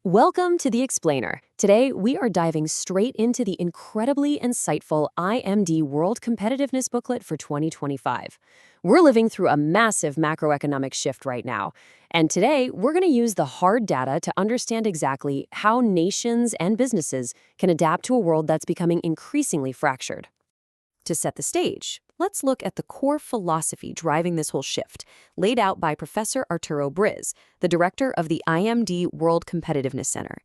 Welcome to The Explainer. Today, we are diving straight into the incredibly insightful IMD World Competitiveness Booklet for 2025. We're living through a massive macroeconomic shift right now, and today we're going to use the hard data to understand exactly how nations and businesses can adapt to a world that's becoming increasingly fractured. To set the stage, let's look at the core philosophy driving this whole shift, laid out by Professor Arturo Briz, the director of the IMD World Competitiveness Center.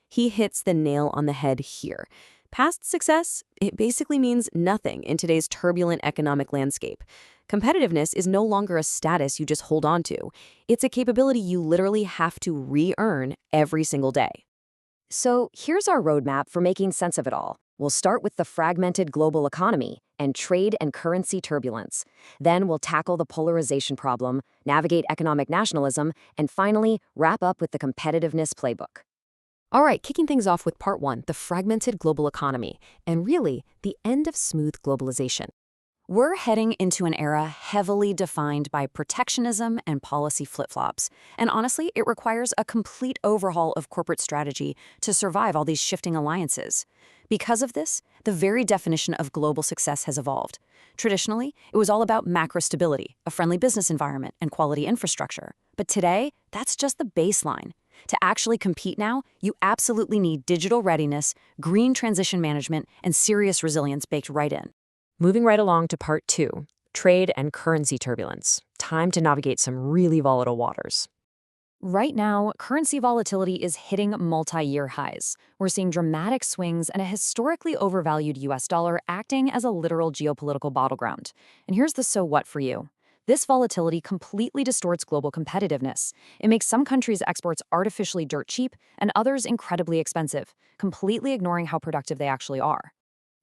He hits the nail on the head here. Past success, it basically means nothing in today's turbulent economic landscape. Competitiveness is no longer a status you just hold on to. It's a capability you literally have to re-earn every single day. So here's our roadmap for making sense of it all. We'll start with the fragmented global economy and trade and currency turbulence. Then we'll tackle the polarization problem, navigate economic nationalism, and finally wrap up with the competitiveness playbook. All right, kicking things off with part one, the fragmented global economy, and really the end of smooth globalization. We're heading into an era heavily defined by protectionism and policy flip-flops. And honestly, it requires a complete overhaul of corporate strategy to survive all these shifting alliances. Because of this, the very definition of global success has evolved. Traditionally, it was all about macro stability, a friendly business environment, and quality infrastructure. But today, that's just the baseline. To actually compete now, you absolutely need digital readiness, green transition management, and serious resilience baked right in. Moving right along to part two, trade and currency turbulence. Time to navigate some really volatile waters. Right now, currency volatility is hitting multi-year highs. We're seeing dramatic swings and a historically overvalued US dollar acting as a literal geopolitical battleground. And here's the so what for you. This volatility completely distorts global competitiveness. It makes some countries' exports artificially dirt cheap and others incredibly expensive, completely ignoring how productive they actually are.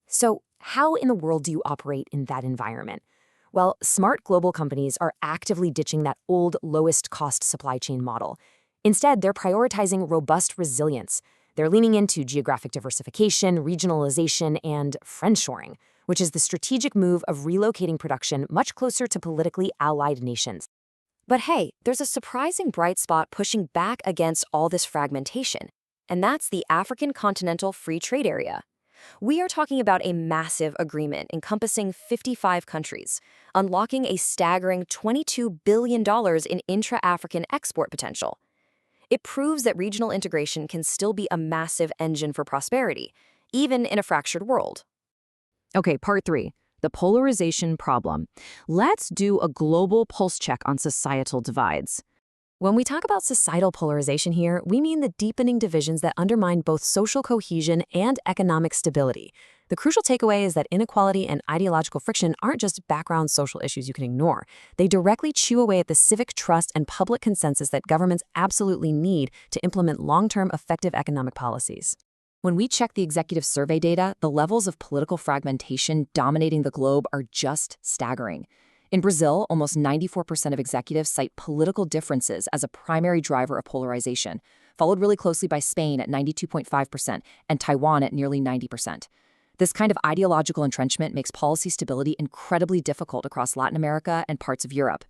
So, how in the world do you operate in that environment? Well, smart global companies are actively ditching that old lowest-cost supply chain model. Instead, they're prioritizing robust resilience. They're leaning into geographic diversification, regionalization, and friendshoring, which is the strategic move of relocating production much closer to politically allied nations. But hey, there's a surprising bright spot pushing back against all this fragmentation, and that's the African Continental Free Trade Area. We are talking about a massive agreement encompassing 55 countries, unlocking a staggering $22 billion in intra-African export potential. It proves that regional integration can still be a massive engine for prosperity, even in a fractured world. Okay, part three, the polarization problem. Let's do a global pulse check on societal divides. When we talk about societal polarization here, we mean the deepening divisions that undermine both social cohesion and economic stability. The crucial takeaway is that inequality and ideological friction aren't just background social issues you can ignore. They directly chew away at the civic trust and public consensus that governments absolutely need to implement long-term effective economic policies. When we check the executive survey data, the levels of political fragmentation dominating the globe are just staggering. In Brazil, almost 94% of executives cite political differences as a primary driver of polarization, followed really closely by Spain at 92.5% and Taiwan at nearly 90%. This kind of ideological entrenchment makes policy stability incredibly difficult across Latin America and parts of Europe.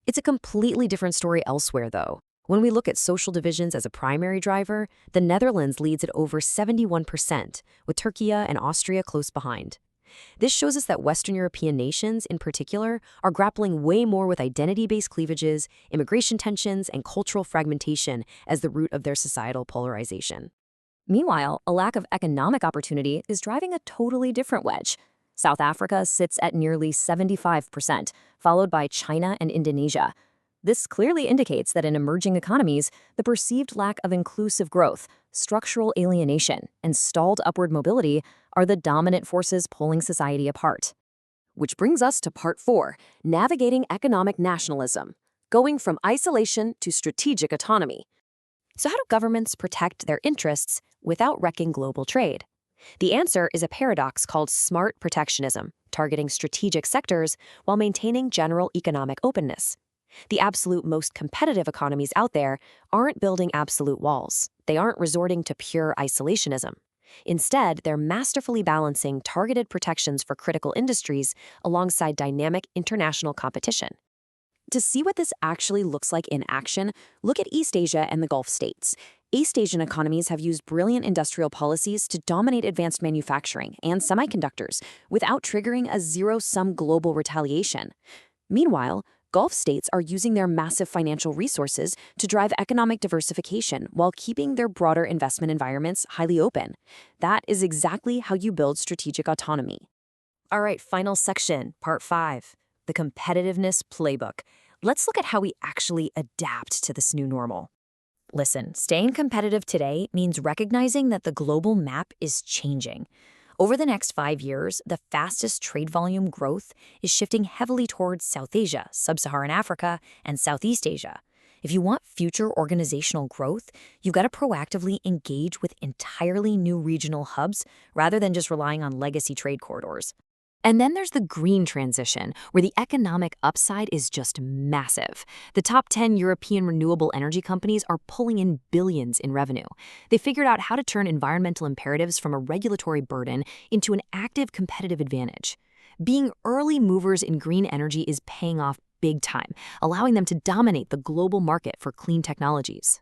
It's a completely different story elsewhere, though. When we look at social divisions as a primary driver, the Netherlands leads at over 71%, with Turkey and Austria close behind. This shows us that Western European nations, in particular, are grappling way more with identity-based cleavages, immigration tensions, and cultural fragmentation as the root of their societal polarization. Meanwhile, a lack of economic opportunity is driving a totally different wedge. South Africa sits at nearly 75%, followed by China and Indonesia. This clearly indicates that in emerging economies, the perceived lack of inclusive growth, structural alienation, and stalled upward mobility are the dominant forces pulling society apart. Which brings us to part four, navigating economic nationalism, going from isolation to strategic autonomy. So how do governments protect their interests without wrecking global trade? The answer is a paradox called smart protectionism, targeting strategic sectors while maintaining general economic openness. The absolute most competitive economies out there aren't building absolute walls. They aren't resorting to pure isolationism. Instead, they're masterfully balancing targeted protections for critical industries alongside dynamic international competition. To see what this actually looks like in action, look at East Asia and the Gulf states. East Asian economies have used brilliant industrial policies to dominate advanced manufacturing and semiconductors without triggering a zero-sum global retaliation. Meanwhile, Gulf states are using their massive financial resources to drive economic diversification while keeping their broader investment environments highly open. That is exactly how you build strategic autonomy. All right, final section, part 5, the competitiveness playbook. Let's look at how we actually adapt to this new normal. Listen, staying competitive today means recognizing that the global map is changing. Over the next 5 years, the fastest trade volume growth is shifting heavily towards South Asia, Sub-Saharan Africa, and Southeast Asia. If you want future organizational growth, you've got to proactively engage with entirely new regional hubs rather than just relying on legacy trade corridors. And then there's the green transition, where the economic upside is just massive. The top 10 European renewable energy companies are pulling in billions in revenue. They figured out how to turn environmental imperatives from a regulatory burden into an active competitive advantage. Being early movers in green energy is paying off big time, allowing them to dominate the global market for clean technologies.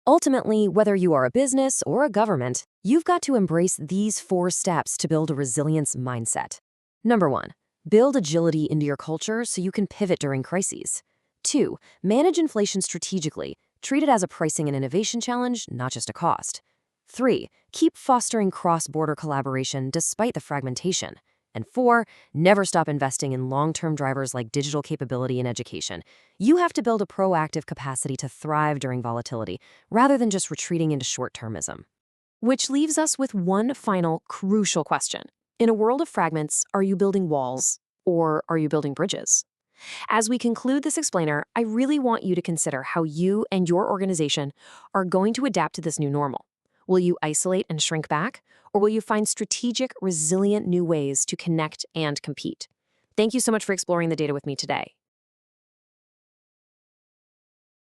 Ultimately, whether you are a business or a government, you've got to embrace these 4 steps to build a resilience mindset. Number 1, build agility into your culture so you can pivot during crises. 2, manage inflation strategically. Treat it as a pricing and innovation challenge, not just a cost. 3, keep fostering cross-border collaboration despite the fragmentation. And 4, never stop investing in long-term drivers like digital capability and education. You have to build a proactive capacity to thrive during volatility, rather than just retreating into short-termism. Which leaves us with one final crucial question. In a world of fragments, are you building walls or are you building bridges? As we conclude this explainer, I really want you to consider how you and your organization are going to adapt to this new normal. Will you isolate and shrink back, or will you find strategic, resilient new ways to connect and compete? Thank you so much for exploring the data with me today.